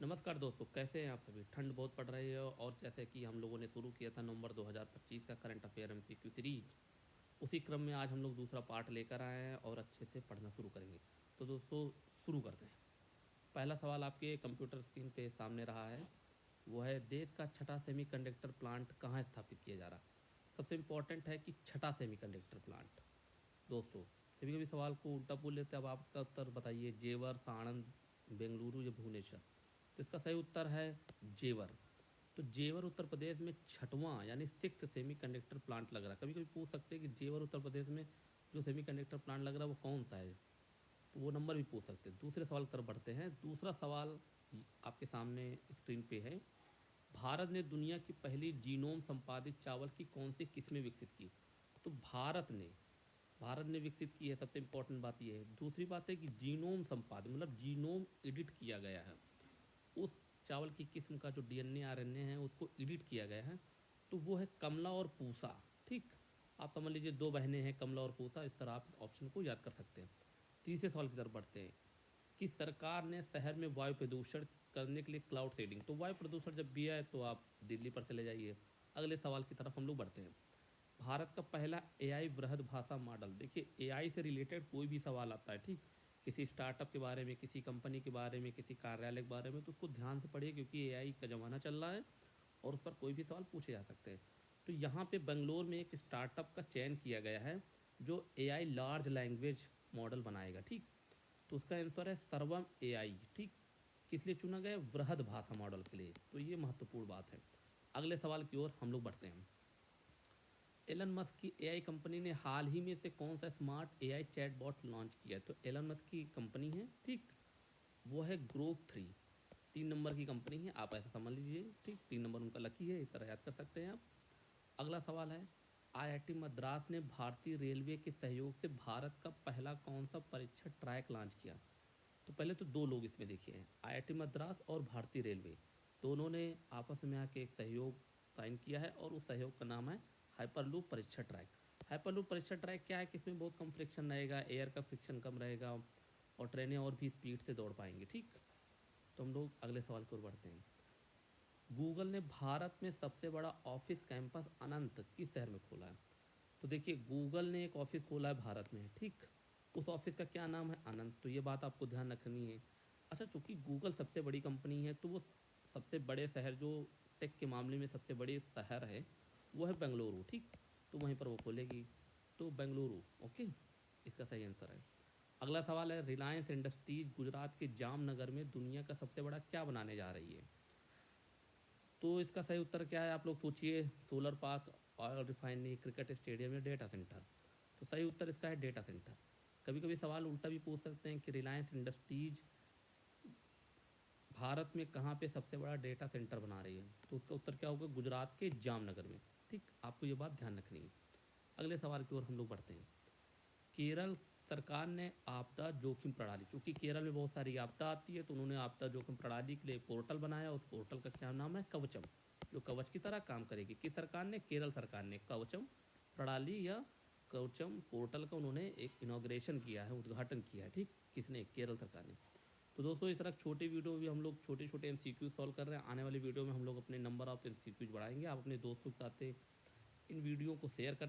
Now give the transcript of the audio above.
नमस्कार दोस्तों, कैसे हैं आप सभी। ठंड बहुत पड़ रही है और जैसे कि हम लोगों ने शुरू किया था नवंबर 2025 का करंट अफेयर एमसीक्यू सीरीज, उसी क्रम में आज हम लोग दूसरा पार्ट लेकर आए हैं और अच्छे से पढ़ना शुरू करेंगे। तो दोस्तों शुरू करते हैं। पहला सवाल आपके कंप्यूटर स्क्रीन पे सामने रहा है, वो है देश का छठा सेमीकंडक्टर प्लांट कहाँ स्थापित किया जा रहा। सबसे इम्पोर्टेंट है कि छठा सेमीकंडक्टर प्लांट। दोस्तों कभी कभी सवाल को उल्टा बोल लेते हैं। अब आप इसका उत्तर बताइए, जेवर, साणंद, बेंगलुरु या भुवनेश्वर। तो इसका सही उत्तर है जेवर। तो जेवर उत्तर प्रदेश में छठवां यानी सिक्स सेमी कंडक्टर प्लांट लग रहा है। कभी कभी पूछ सकते हैं कि जेवर उत्तर प्रदेश में जो सेमी कंडक्टर प्लांट लग रहा है वो कौन सा है, तो वो नंबर भी पूछ सकते हैं। दूसरे सवाल की तरफ बढ़ते हैं। दूसरा सवाल आपके सामने स्क्रीन पे है, भारत ने दुनिया की पहली जीनोम संपादित चावल की कौन सी किस्में विकसित की। तो भारत ने विकसित की है, सबसे इंपॉर्टेंट बात यह है। दूसरी बात है कि जीनोम संपादित मतलब जीनोम एडिट किया गया है, उस चावल की किस्म का जो डीएनए आरएनए है उसको एडिट किया गया है, तो वो है कमला और पूसा। ठीक, आप समझ लीजिए दो बहनें हैं कमला और पूसा, इस तरह आप ऑप्शन को याद कर सकते हैं। तीसरे सवाल की तरफ बढ़ते हैं कि सरकार ने शहर में वायु प्रदूषण करने के लिए क्लाउड सीडिंग, तो वायु प्रदूषण जब भी है तो आप दिल्ली पर चले जाइए। अगले सवाल की तरफ हम लोग बढ़ते हैं। भारत का पहला एआई वृहद भाषा मॉडल। देखिए एआई से रिलेटेड कोई भी सवाल आता है, ठीक, किसी स्टार्टअप के बारे में, किसी कंपनी के बारे में, किसी कार्यालय के बारे में, तो उसको ध्यान से पढ़िए क्योंकि एआई का ज़माना चल रहा है और उस पर कोई भी सवाल पूछे जा सकते हैं। तो यहाँ पे बेंगलोर में एक स्टार्टअप का चयन किया गया है जो एआई लार्ज लैंग्वेज मॉडल बनाएगा। ठीक, तो उसका आंसर है सर्वम एआई। ठीक, किस लिए चुना गया? वृहद भाषा मॉडल के लिए। तो ये महत्वपूर्ण बात है। अगले सवाल की ओर हम लोग बढ़ते हैं। एलन मस्क की एआई कंपनी ने हाल ही में से कौन सा स्मार्ट एआई चैटबॉट लॉन्च किया है? तो एलन मस्क की कंपनी है, ठीक, वो है ग्रोक 3। 3 नंबर की कंपनी है, आप ऐसा समझ लीजिए। ठीक, 3 नंबर उनका लकी है, इस तरह याद कर सकते हैं आप। अगला सवाल है, आईआईटी मद्रास ने भारतीय रेलवे के सहयोग से भारत का पहला कौन सा परीक्षा ट्रैक लॉन्च किया? तो पहले तो दो लोग इसमें देखिए हैं, आईआईटी मद्रास और भारतीय रेलवे, दोनों ने आपस में आके एक सहयोग साइन किया है और उस सहयोग का नाम है हाइपरलूप परीक्षा ट्रैक। हाइपरलूप परीक्षा ट्रैक क्या है कि इसमें बहुत कम फ्रिक्शन रहेगा, एयर का फ्रिक्शन कम रहेगा और ट्रेनें और भी स्पीड से दौड़ पाएंगी। ठीक, तो हम लोग अगले सवाल की ओर बढ़ते हैं। गूगल ने भारत में सबसे बड़ा ऑफिस कैंपस अनंत किस शहर में खोला है? तो देखिए गूगल ने एक ऑफिस खोला है भारत में, ठीक, उस ऑफिस का क्या नाम है? अनंत। तो ये बात आपको ध्यान रखनी है। अच्छा, चूंकि गूगल सबसे बड़ी कंपनी है तो वो सबसे बड़े शहर जो टेक के मामले में सबसे बड़े शहर है वो है बेंगलुरु। ठीक, तो वहीं पर वो खोलेगी, तो बेंगलुरु। ओके, इसका सही आंसर है। अगला सवाल है, रिलायंस इंडस्ट्रीज गुजरात के जामनगर में दुनिया का सबसे बड़ा क्या बनाने जा रही है? तो इसका सही उत्तर क्या है आप लोग सोचिए? Solar park, oil refinery, cricket stadium या डेटा सेंटर। तो सही उत्तर इसका है डेटा सेंटर। कभी कभी सवाल उल्टा भी पूछ सकते हैं कि रिलायंस इंडस्ट्रीज भारत में कहाँ पे सबसे बड़ा डेटा सेंटर बना रही है, तो उसका उत्तर क्या होगा? गुजरात के जामनगर में। ठीक, आपको ये बात ध्यान रखनी है। अगले सवाल की ओर हम लोग बढ़ते हैं। केरल सरकार ने आपदा जोखिम प्रणाली, चूंकि केरल में बहुत सारी आपदा आती है तो उन्होंने आपदा जोखिम प्रणाली के लिए एक पोर्टल बनाया। उस पोर्टल का क्या नाम है? कवचम, जो कवच की तरह काम करेगी। किस सरकार ने? केरल सरकार ने कवचम प्रणाली या कवचम पोर्टल का उन्होंने एक इनॉग्रेशन किया है, उद्घाटन किया है। ठीक, किसने? केरल सरकार ने। तो दोस्तों इस तरह छोटे वीडियो भी हम लोग छोटे छोटे एमसीक्यू सॉल्व कर रहे हैं। आने वाले वीडियो में हम लोग अपने नंबर ऑफ एमसीक्यूज बढ़ाएंगे। आप अपने दोस्तों के साथ इन वीडियो को शेयर करते